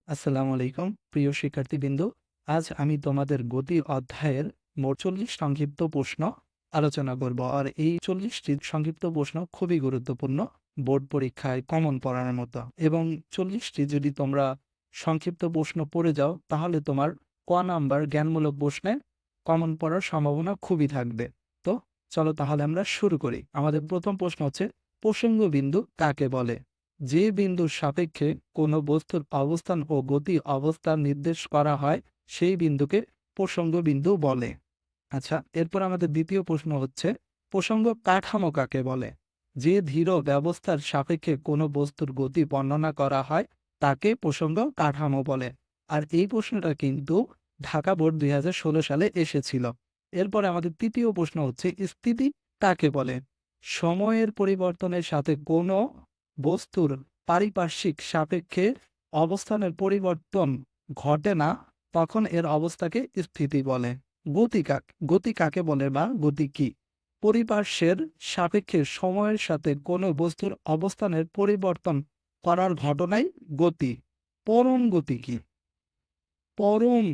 আসসালামু আলাইকুম প্রিয় শিক্ষার্থীবৃন্দ। আজ আমি তোমাদের গতি অধ্যায়ের মোট 40 সংক্ষিপ্ত প্রশ্ন আলোচনা করব। আর এই 40টি সংক্ষিপ্ত প্রশ্ন খুবই গুরুত্বপূর্ণ বোর্ড পরীক্ষায় কমন পড়ার মতো, এবং 40টি যদি তোমরা সংক্ষিপ্ত প্রশ্ন পড়ে যাও তাহলে তোমার ক নাম্বার জ্ঞানমূলক প্রশ্নে কমন পড়ার সম্ভাবনা খুবই থাকবে। তো চলো তাহলে আমরা শুরু করি। আমাদের প্রথম প্রশ্ন হচ্ছে, প্রসঙ্গ বিন্দু কাকে বলে? যে বিন্দুর সাপেক্ষে কোনো বস্তুর অবস্থান ও গতি অবস্থা নির্দেশ করা হয় সেই বিন্দুকে প্রসঙ্গ বিন্দু বলে। আচ্ছা, এরপর আমাদের দ্বিতীয় প্রশ্ন হচ্ছে, প্রসঙ্গ কাঠামো কাকে বলে? যে ধীর ব্যবস্থার সাপেক্ষে কোনো বস্তুর গতি বর্ণনা করা হয় তাকে প্রসঙ্গ কাঠামো বলে। আর এই প্রশ্নটা কিন্তু ঢাকা বোর্ড 2016 সালে এসেছিল। এরপরে আমাদের তৃতীয় প্রশ্ন হচ্ছে, স্থিতি কাকে বলে? সময়ের পরিবর্তনের সাথে কোনো বস্তুর পারিপার্শ্বিক সাপেক্ষে অবস্থানের পরিবর্তন ঘটে না, তখন এর অবস্থাকে স্থিতি বলে। গতি কাকে বলে বা গতি কি? পরিপার্শ্বের সাপেক্ষে সময়ের সাথে কোনো বস্তুর অবস্থানের পরিবর্তন করার ঘটনাই গতি। পরম গতি কি? পরম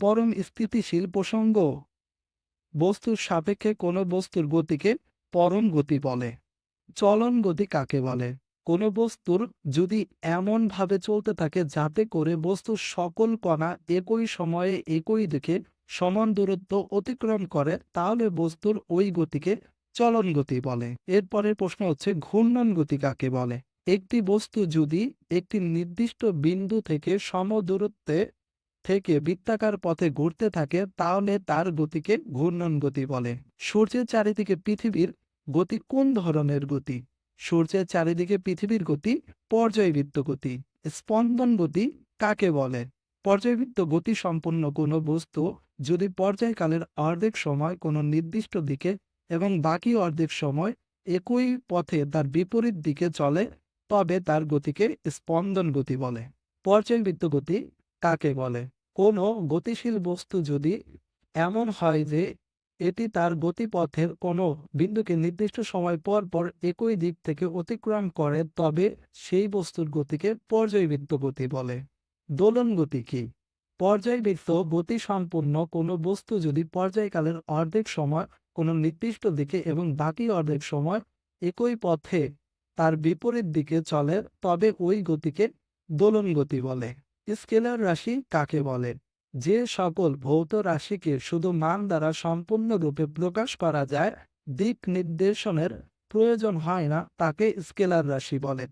পরম স্থিতিশীল প্রসঙ্গ বস্তুর সাপেক্ষে কোনো বস্তুর গতিকে পরম গতি বলে। চলন গতি কাকে বলে? কোনো বস্তুর যদি এমন ভাবে চলতে থাকে যাতে করে বস্তুর সকল কণা একই সময়ে একই দিকে সমান দূরত্ব অতিক্রম করে, তাহলে বস্তুর ওই গতিকে চলন গতি বলে। এরপরের প্রশ্ন হচ্ছে, ঘূর্ণন গতি কাকে বলে? একটি বস্তু যদি একটি নির্দিষ্ট বিন্দু থেকে সম দূরত্বে থেকে বৃত্তাকার পথে ঘুরতে থাকে তাহলে তার গতিকে ঘূর্ণন গতি বলে। সূর্যের চারিদিকে পৃথিবীর গতি কোন ধরনের গতি? সূর্যের চারিদিকে পৃথিবীর গতি পর্যায়বৃত্ত গতি। স্পন্দন গতি কাকে বলে? পর্যায়বৃত্ত গতি সম্পন্ন কোনো বস্তু যদি পর্যায়কালের অর্ধেক সময় কোনো নির্দিষ্ট দিকে এবং বাকি অর্ধেক সময় একই পথে তার বিপরীত দিকে চলে, তবে তার গতিকে স্পন্দন গতি বলে। পর্যায়বৃত্ত গতি কাকে বলে? কোনো গতিশীল বস্তু যদি এমন হয় যে এটি তার গতিপথের কোনো বিন্দুকে নির্দিষ্ট সময় পর পর একই দিক থেকে অতিক্রম করে, তবে সেই বস্তুর গতিকে পর্যায়বৃত্ত গতি বলে। দোলন গতি কি? পর্যায়বৃত্ত গতি সম্পন্ন কোনো বস্তু যদি পর্যায়কালের অর্ধেক সময় কোনো নির্দিষ্ট দিকে এবং বাকি অর্ধেক সময় একই পথে তার বিপরীত দিকে চলে, তবে ওই গতিকে দোলন গতি বলে। স্কেলার রাশি কাকে বলে? যে সকল ভৌত রাশিকে শুধু মান দ্বারা সম্পূর্ণরূপে প্রকাশ করা যায়, দিক নির্দেশনের প্রয়োজন হয় না, তাকে স্কেলার রাশি বলে।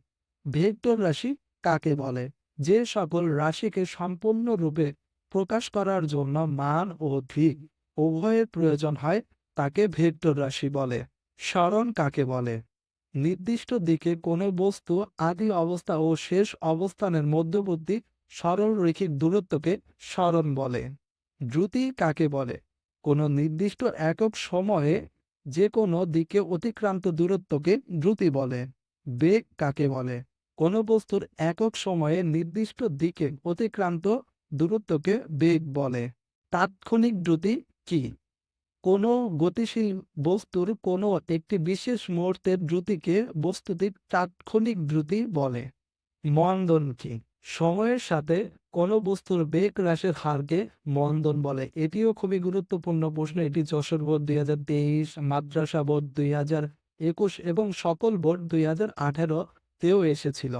ভেক্টর রাশি কাকে বলে? যে সকল রাশিকে সম্পূর্ণরূপে প্রকাশ করার জন্য মান ও দিক উভয়ের প্রয়োজন হয় তাকে ভেক্টর রাশি বলে। সরণ কাকে বলে? নির্দিষ্ট দিকে কোনো বস্তু আদি অবস্থা ও শেষ অবস্থানের মধ্যবর্তী সরলরৈখিক দূরত্বকে সরণ বলে। দ্রুতি কাকে বলে? কোনো নির্দিষ্ট একক সময়ে যে কোনো দিকে অতিক্রান্ত দূরত্বকে দ্রুতি বলে। বেগ কাকে বলে? কোনো বস্তুর একক সময়ে নির্দিষ্ট দিকে অতিক্রান্ত দূরত্বকে বেগ বলে। তাৎক্ষণিক দ্রুতি কি? কোনো গতিশীল বস্তুর কোনো একটি বিশেষ মুহূর্তের দ্রুতিকে বস্তুটির তাৎক্ষণিক দ্রুতি বলে। মন্দন কি? সময়ের সাথে কোনো বস্তুর বেগ হ্রাসের হারকে মন্দন বলে। এটিও খুবই গুরুত্বপূর্ণ প্রশ্ন। এটি যশোর বোর্ড 2023, মাদ্রাসা বোর্ড 2021 এবং সকল বোর্ড 2018-তেও এসেছিল।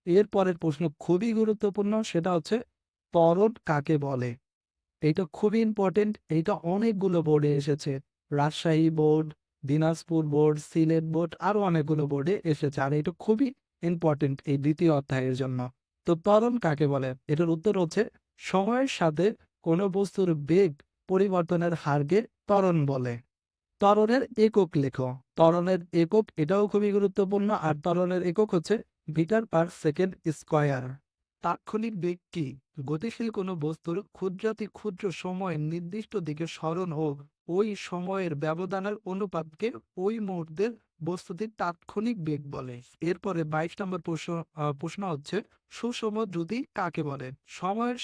এরপরের প্রশ্ন খুবই গুরুত্বপূর্ণ, সেটা হচ্ছে, ত্বরণ কাকে বলে? এইটা খুবই ইম্পর্টেন্ট। এইটা অনেকগুলো বোর্ডে এসেছে। Rajshahi board, Dinajpur board, Sylhet board, আরো অনেকগুলো বোর্ডে এসেছে। আর এটা খুবই ইম্পর্টেন্ট এই দ্বিতীয় অধ্যায়ের জন্য। তো ত্বরণ কাকে বলে? এটার উত্তর হচ্ছে, সময়ের সাথে কোনো বস্তুর বেগ পরিবর্তনের হারকে ত্বরণ বলে। ত্বরণের একক লেখো। ত্বরণের একক এটাও খুবই গুরুত্বপূর্ণ। আর ত্বরণের একক হচ্ছে মিটার পার সেকেন্ড স্কয়ার। তাৎক্ষণিক বেগ কি? গতিশীল কোনো বস্তুর ক্ষুদ্রাতি ক্ষুদ্র সময়ের নির্দিষ্ট দিকে সরণ ও ওই সময়ের ব্যবধানের অনুপাতকে ওই মুহূর্তের বস্তুটির তাৎক্ষণিক বেগ বলে। এরপরে 22 নম্বর প্রশ্ন হচ্ছে, সুষম দ্রুতি কাকে বলে? সময়ের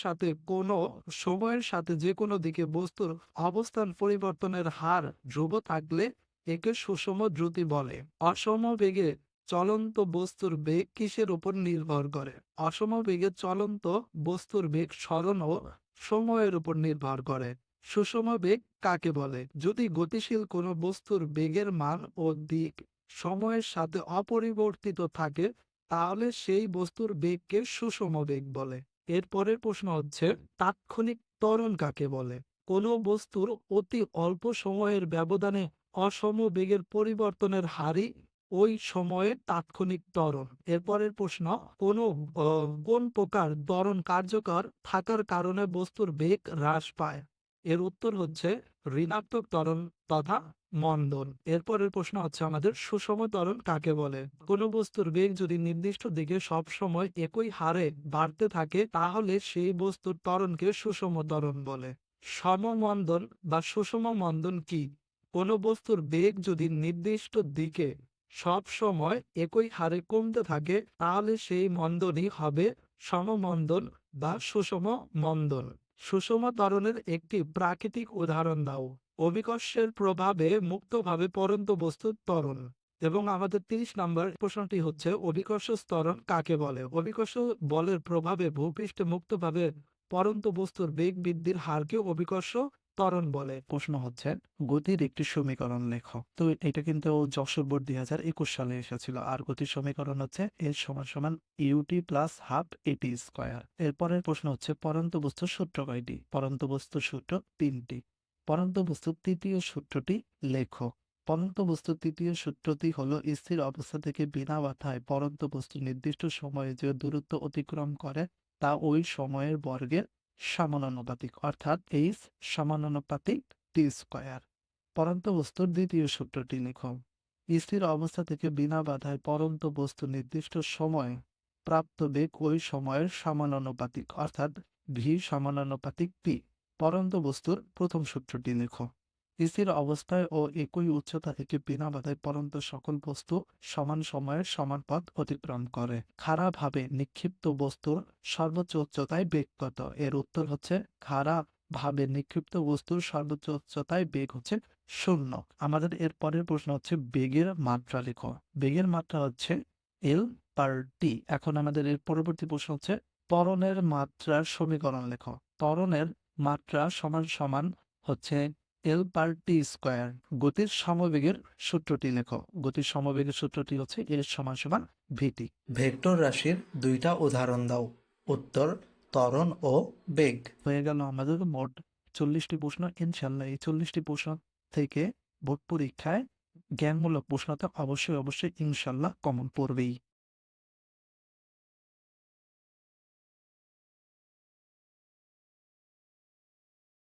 সাথে যে কোনো দিকে বস্তুর অবস্থান পরিবর্তনের হার ধ্রুব থাকলে একে সুষম দ্রুতি বলে। অসম বেগে চলন্ত বস্তুর বেগ কিসের উপর নির্ভর করে? অসমবেগে চলন্ত বস্তুর বেগ সরণ ও সময়ের উপর নির্ভর করে। সুষম বেগ কাকে বলে? যদি গতিশীল কোনো বস্তুর বেগের মান ও দিক সময়ের সাথে অপরিবর্তিত থাকে তাহলে সেই বস্তুর বেগকে সুষম বেগ বলে। এর পরের প্রশ্ন হচ্ছে তাৎক্ষণিক ত্বরণ কাকে বলে? কোনো বস্তুর অতি অল্প সময়ের ব্যবধানে অসম বেগের পরিবর্তনের হারই ওই সময়ে তাৎক্ষণিক ত্বরণ। এরপরের প্রশ্ন কোন প্রকার ত্বরণ কার্যকর থাকার কারণে বস্তুর বেগ হ্রাস পায়? এর উত্তর হচ্ছে ঋণাত্মক ত্বরণ তথা মন্দন। এরপরের প্রশ্ন হচ্ছে আমাদের সুষম ত্বরণ কাকে বলে? কোনো বস্তুর বেগ যদি নির্দিষ্ট দিকে সব সময় একই হারে বাড়তে থাকে তাহলে সেই বস্তুর ত্বরণকে সুষম ত্বরণ বলে। সমমন্দন বা সুষম মন্দন কি? কোনো বস্তুর বেগ যদি নির্দিষ্ট দিকে সব সময় একই হারে কমতে থাকে তাহলে সেই মন্দনই হবে সমমন্দন বা সুষম মন্দন। সুষম ত্বরণের একটি প্রাকৃতিক উদাহরণ দাও। অভিকর্ষের প্রভাবে মুক্তভাবে পড়ন্ত বস্তুর ত্বরণ। এবং আমাদের 30 নম্বর প্রশ্নটি হচ্ছে অভিকর্ষ ত্বরণ কাকে বলে? অভিকর্ষ বলের প্রভাবে ভূপৃষ্ঠে মুক্তভাবে পড়ন্ত বস্তুর বেগ বৃদ্ধির হারকে অভিকর্ষ ত্বরণ বলে। প্রশ্ন হচ্ছে গতির একটি সমীকরণ লেখো। তো এটা কিন্তু যশোর বোর্ড 2021 সালে এসেছিল। আর গতির সমীকরণ হচ্ছে এর সমান সমান ইউটি প্লাস হাফ এটি স্কয়ার। এরপরের প্রশ্ন হচ্ছে পরন্ত বস্তুর সূত্র কয়টি? পরন্ত বস্তুর সূত্র 3টি। পরন্ত বস্তুর তৃতীয় সূত্রটি লেখো। পরন্ত বস্তুর তৃতীয় সূত্রটি হলো স্থির অবস্থা থেকে বিনা বাধায় পরন্ত বস্তু নির্দিষ্ট সময়ে যে দূরত্ব অতিক্রম করে তা ওই সময়ের বর্গের সমানুপাতিক, অর্থাৎ এইচ সমানুপাতিক টি স্কয়ার। পরন্ত বস্তুর দ্বিতীয় সূত্রটি লিখো। স্থির অবস্থা থেকে বিনা বাধায় পরন্ত বস্তু নির্দিষ্ট সময়ে প্রাপ্ত বেগ ওই সময়ের সমানুপাতিক, অর্থাৎ ভি সমানুপাতিক পি। পরন্ত বস্তুর প্রথম সূত্রটি লিখো। স্থির অবস্থায় ও একই উচ্চতা থেকে বিনা বাধায় পরন্ত সকল বস্তু সমান সময়ের সমান পথ অতিক্রম করে। খাড়াভাবে নিক্ষিপ্ত বস্তুর সর্বোচ্চ উচ্চতায় বেগ কত? এর উত্তর হচ্ছে খাড়াভাবে নিক্ষিপ্ত বস্তুর সর্বোচ্চ উচ্চতায় বেগ হচ্ছে 0। আমাদের এর পরের প্রশ্ন হচ্ছে বেগের মাত্রা লেখো। বেগের মাত্রা হচ্ছে এল পার টি। এখন আমাদের এর পরবর্তী প্রশ্ন হচ্ছে ত্বরণের মাত্রার সমীকরণ লেখো। ত্বরণের মাত্রা সমান সমান হচ্ছে এল পার টি স্কয়ার। গতির সমবেগের সূত্রটি লেখো। গতির সমবেগের সূত্রটি হচ্ছে এর সমান সমান ভিটি। ভেক্টর রাশির দুইটা উদাহরণ দাও। উত্তর ত্বরণ ও বেগ। হয়ে গেল আমাদের মোট 40টি প্রশ্ন। ইনশাল্লাহ এই 40টি প্রশ্ন থেকে বোর্ড পরীক্ষায় জ্ঞানমূলক প্রশ্নটা অবশ্যই ইনশাল্লাহ কমন পড়বেই।